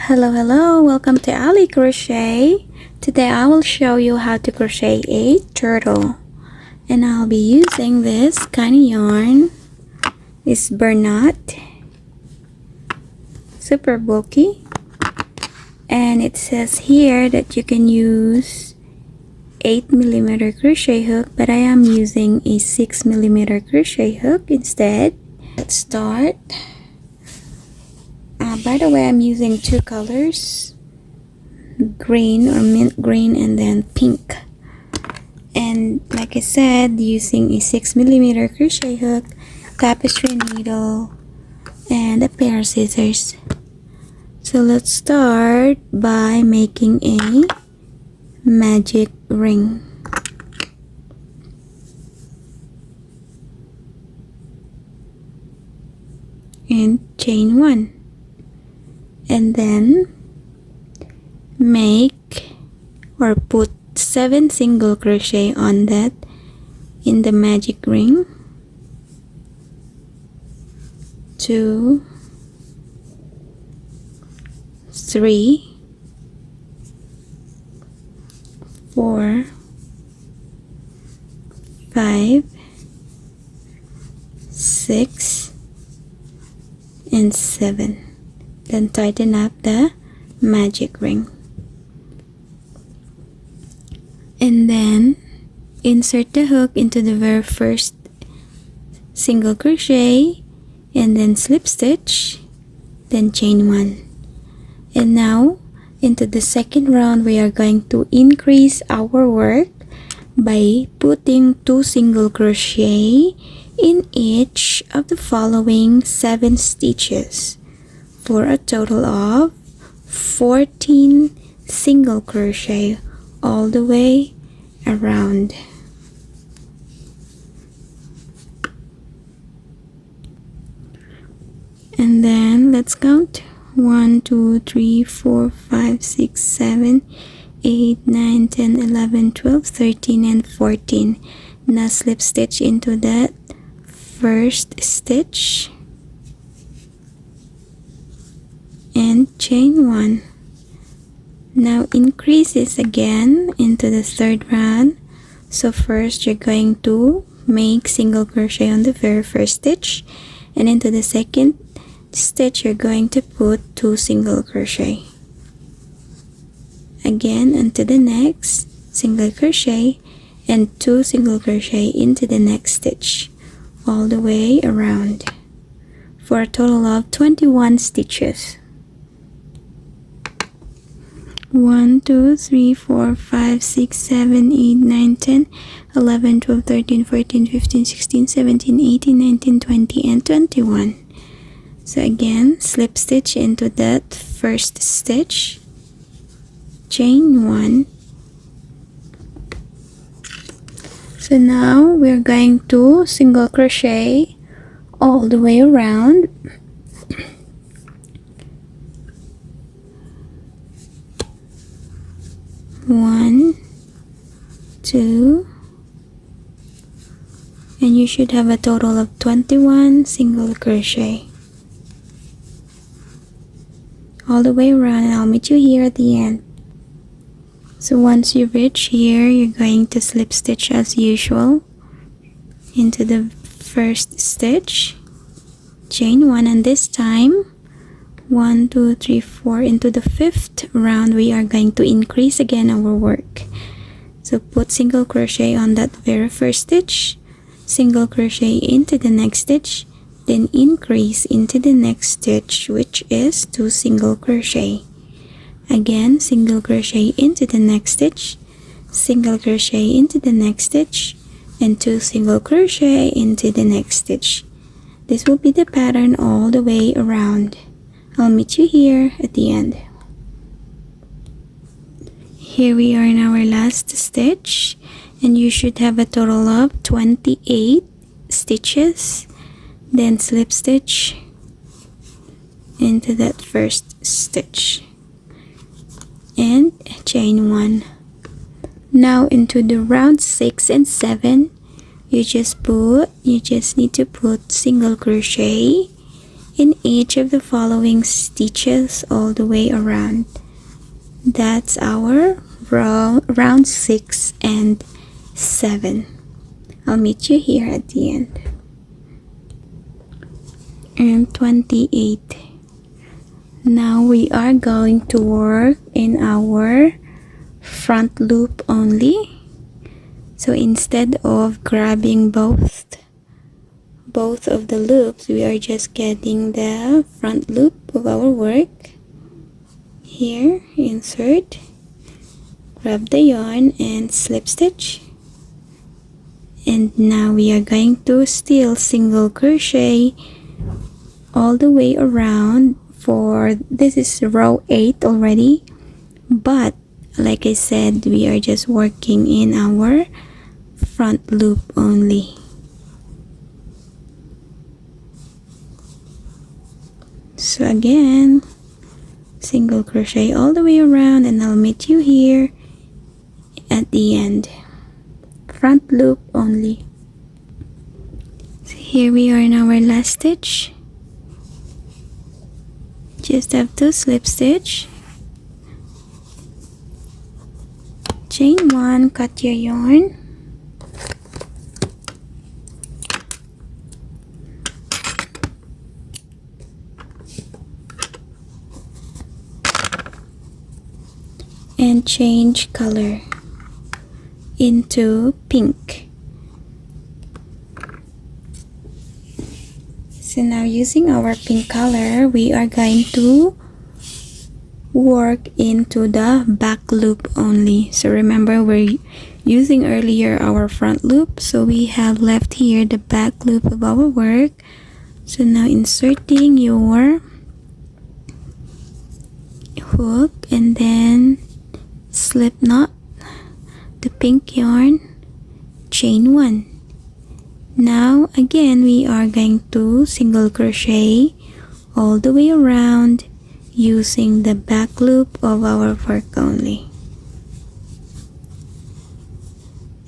Hello, welcome to Ali Crochet. Today I will show you how to crochet a turtle, and I'll be using this kind of yarn. It's burnout, super bulky, and it says here that you can use 8mm crochet hook, but I am using a 6mm crochet hook instead. Let's start. By the way, I'm using two colors, green or mint green and then pink. And like I said, using a 6mm crochet hook, tapestry needle, and a pair of scissors. So let's start by making a magic ring. And chain 1. And then make or put 7 single crochet on that in the magic ring. 2, 3, 4, 5, 6, and 7. Then tighten up the magic ring. And then insert the hook into the very first single crochet and then slip stitch, then chain 1. And now into the second round we are going to increase our work by putting 2 single crochet in each of the following 7 stitches, for a total of 14 single crochet all the way around. And then let's count 1, 2, 3, 4, 5, 6, 7, 8, 9, 10, 11, 12, 13, and 14. Now slip stitch into that first stitch and chain 1. Now increase this again into the third round. So first you're going to make single crochet on the very first stitch, and into the second stitch you're going to put 2 single crochet. Again into the next single crochet and 2 single crochet into the next stitch all the way around, for a total of 21 stitches. 1, 2, 3, 4, 5, 6, 7, 8, 9, 10, 11, 12, 13, 14, 15, 16, 17, 18, 19, 20, and 21. So again, slip stitch into that first stitch, chain 1. So now we're going to single crochet all the way around. One, 2, and you should have a total of 21 single crochet all the way around, and I'll meet you here at the end. So once you reach here, you're going to slip stitch as usual into the first stitch, chain 1, and this time 1, 2, 3, 4 into the 5th round we are going to increase again our work. So put single crochet on that very first stitch, single crochet into the next stitch, then increase into the next stitch, which is 2 single crochet. Again, single crochet into the next stitch, single crochet into the next stitch, and 2 single crochet into the next stitch. This will be the pattern all the way around. I'll meet you here at the end. Here we are in our last stitch, and you should have a total of 28 stitches. Then slip stitch into that first stitch and chain 1. Now into the round 6 and 7, you just need to put single crochet in each of the following stitches all the way around. That's our round 6 and 7. I'll meet you here at the end. And 28. Now we are going to work in our front loop only. So instead of grabbing both of the loops, we are just getting the front loop of our work. Here, insert, grab the yarn and slip stitch. And now we are going to still single crochet all the way around. For this is row 8 already, but like I said, we are just working in our front loop only. So again, single crochet all the way around, and I'll meet you here at the end. Front loop only. So here we are in our last stitch. Just have to slip stitch, chain 1, cut your yarn, and change color into pink. So now using our pink color, we are going to work into the back loop only. So remember, we're using earlier our front loop, so we have left here the back loop of our work. So now inserting your hook and then slip knot the pink yarn, chain 1. Now again we are going to single crochet all the way around using the back loop of our work only.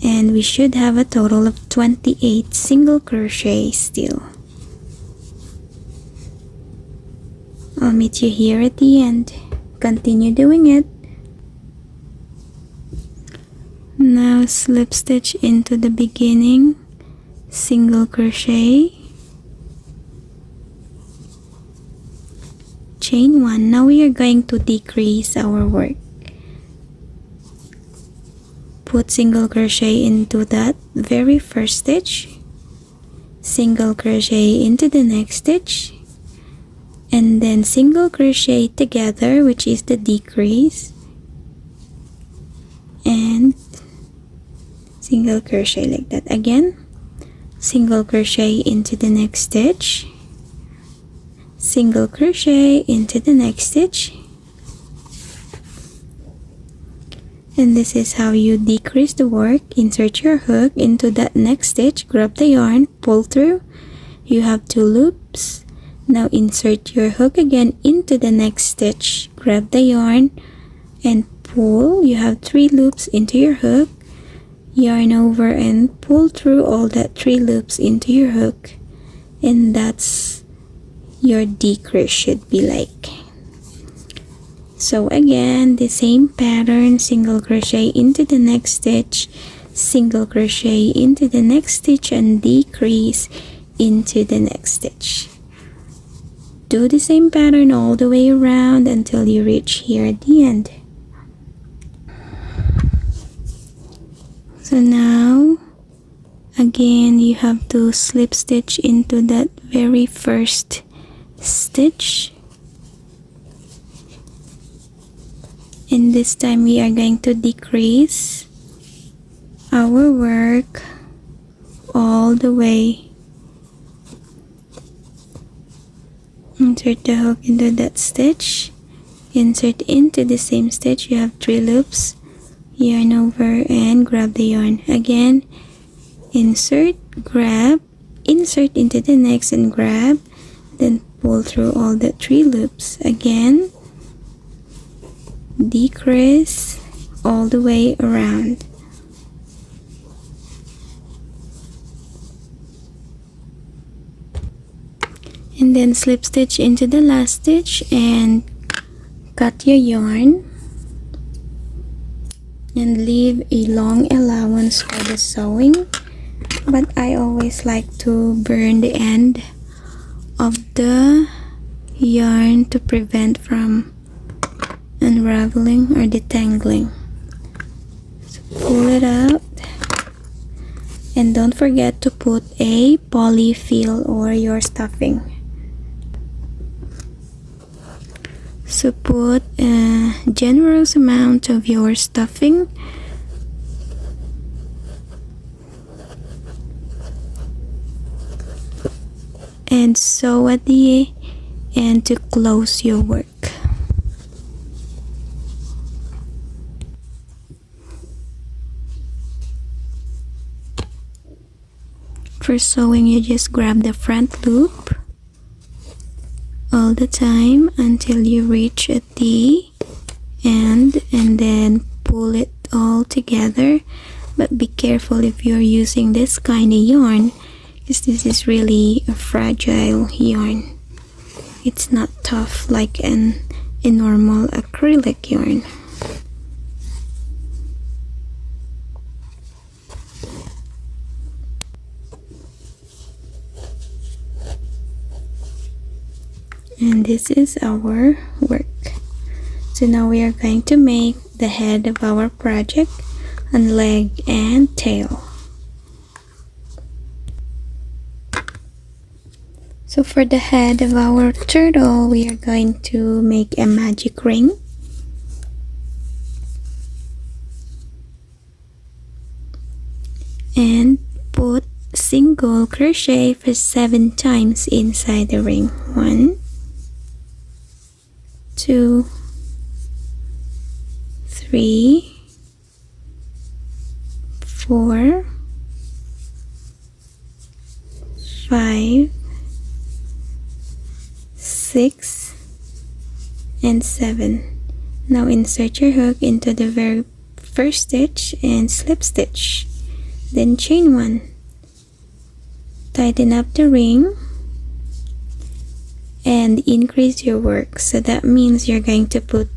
And we should have a total of 28 single crochet still. I'll meet you here at the end. Continue doing it. Now slip stitch into the beginning, single crochet, chain 1. Now we are going to decrease our work. Put single crochet into that very first stitch, single crochet into the next stitch, and then single crochet together, which is the decrease, and single crochet like that again. Single crochet into the next stitch, single crochet into the next stitch, and this is how you decrease the work. Insert your hook into that next stitch, grab the yarn, pull through. You have 2 loops. Now insert your hook again into the next stitch, grab the yarn and pull. You have 3 loops into your hook. Yarn over and pull through all that 3 loops into your hook, and that's your decrease should be like. So again, the same pattern, single crochet into the next stitch, single crochet into the next stitch, and decrease into the next stitch. Do the same pattern all the way around until you reach here at the end. So now again you have to slip stitch into that very first stitch, and this time we are going to decrease our work all the way. Insert the hook into that stitch, insert into the same stitch. You have 3 loops, yarn over and grab the yarn again, insert, grab, insert into the next and grab, then pull through all the 3 loops again, decrease all the way around. and then slip stitch into the last stitch and cut your yarn and leave a long allowance for the sewing, but I always like to burn the end of the yarn to prevent from unraveling or detangling. So pull it out, and don't forget to put a polyfill or your stuffing. So put a generous amount of your stuffing and sew at the end to close your work. For sewing, you just grab the front loop all the time until you reach at the end and then pull it all together. But be careful if you're using this kind of yarn, because this is really a fragile yarn. It's not tough like a normal acrylic yarn. And this is our work. So now we are going to make the head of our project and leg and tail. So for the head of our turtle, we are going to make a magic ring. And put single crochet for 7 times inside the ring. 1, 2, 3, 4, 5, 6, and 7. Now insert your hook into the very first stitch and slip stitch, then chain 1. Tighten up the ring and increase your work. So that means you're going to put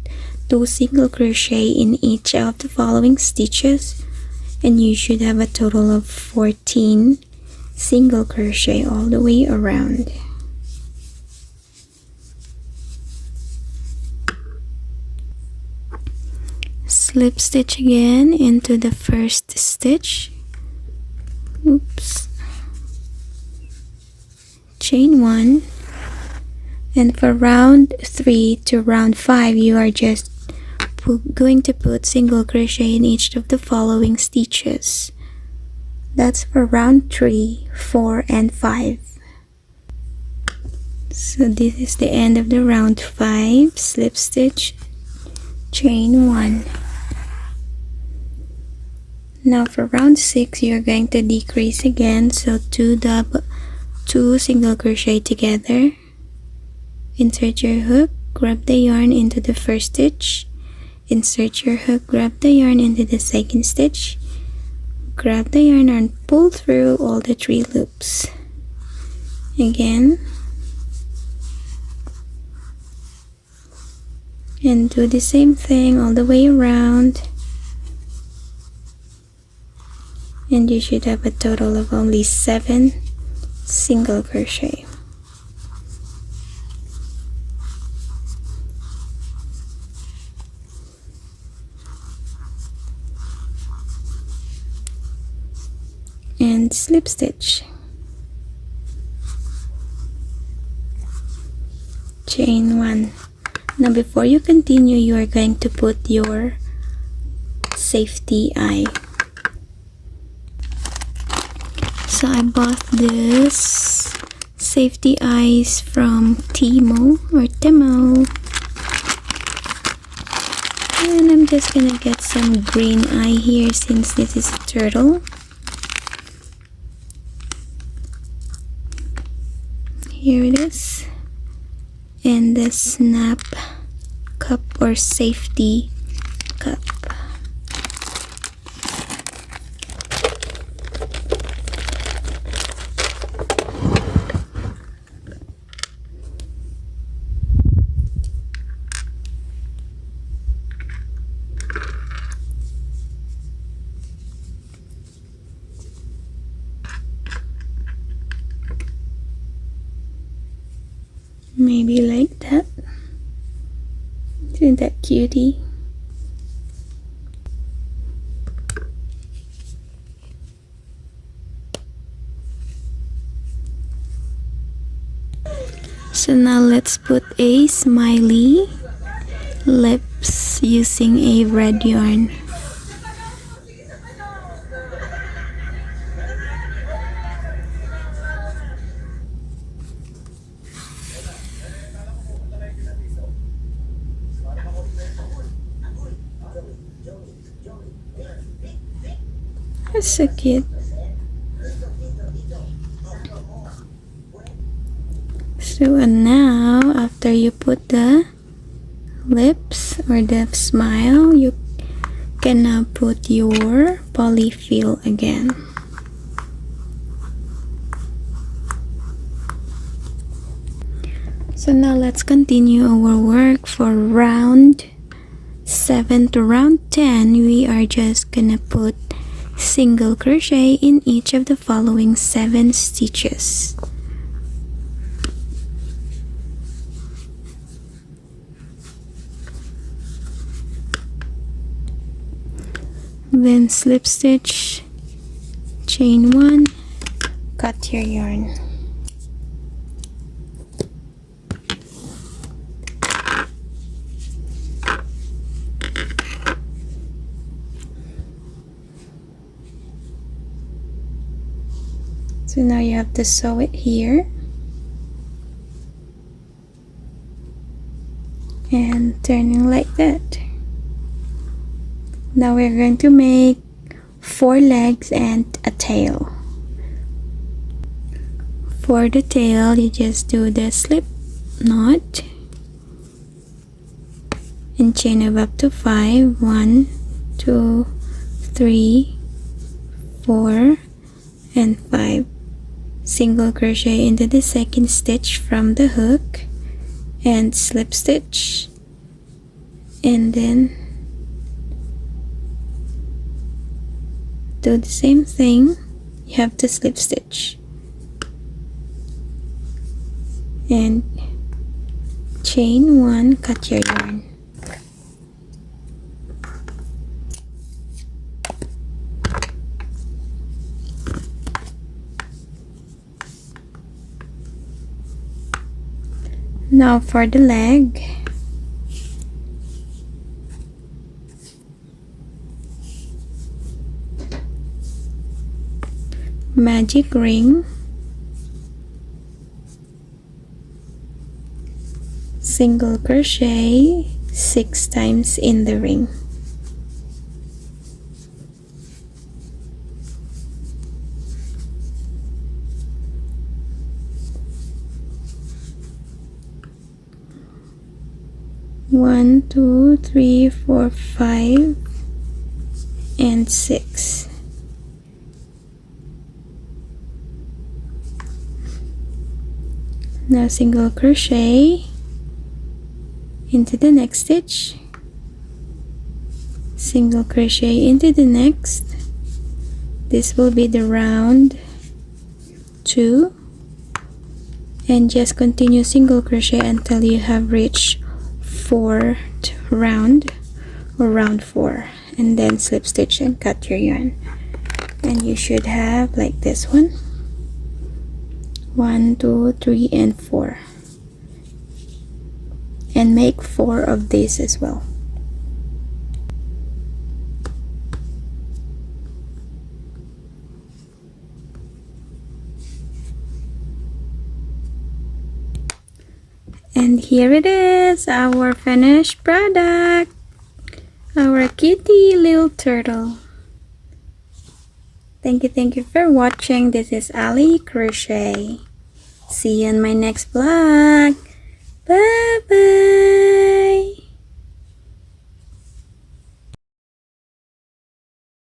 2 single crochet in each of the following stitches, and you should have a total of 14 single crochet all the way around. Slip stitch again into the first stitch. Oops. Chain 1, and for round 3 to round 5 you are just going to put single crochet in each of the following stitches. That's for round 3, 4, and 5. So this is the end of the round 5. Slip stitch, chain 1. Now for round 6 you're going to decrease again, so 2 single crochet together. Insert your hook, grab the yarn into the first stitch, insert your hook, grab the yarn into the second stitch, grab the yarn and pull through all the 3 loops. Again, and do the same thing all the way around, and you should have a total of only 7 single crochet. And slip stitch, chain 1. Now before you continue, you are going to put your safety eye. So I bought this safety eyes from Temo, and I'm just gonna get some green eye here since this is a turtle. Here it is, and the snap cup or safety cup. maybe like that. Isn't that cutie? So now let's put a smiley lips using a red yarn. That's so cute. So and now after you put the lips or the smile, you can now put your polyfill again. So now let's continue our work for round 7 to round 10. We are just gonna put single crochet in each of the following 7 stitches. Then slip stitch, chain 1, cut your yarn. So now you have to sew it here and turning like that. Now we're going to make 4 legs and a tail. For the tail, you just do the slip knot and chain of up to 5. 1, 2, 3, 4, and 5. Single crochet into the second stitch from the hook and slip stitch, and then do the same thing. You have to slip stitch and chain 1, cut your yarn. Now for the leg, magic ring, single crochet 6 times in the ring. One, 2, 3, 4, 5, and 6. Now single crochet into the next stitch, single crochet into the next. This will be the round 2, and just continue single crochet until you have reached 4th round or round 4, and then slip stitch and cut your yarn, and you should have like this one. 1, 2, 3, and 4, and make 4 of these as well. And here it is, our finished product, our kitty little turtle. Thank you for watching. This is Ali Crochet. See you in my next vlog. Bye bye.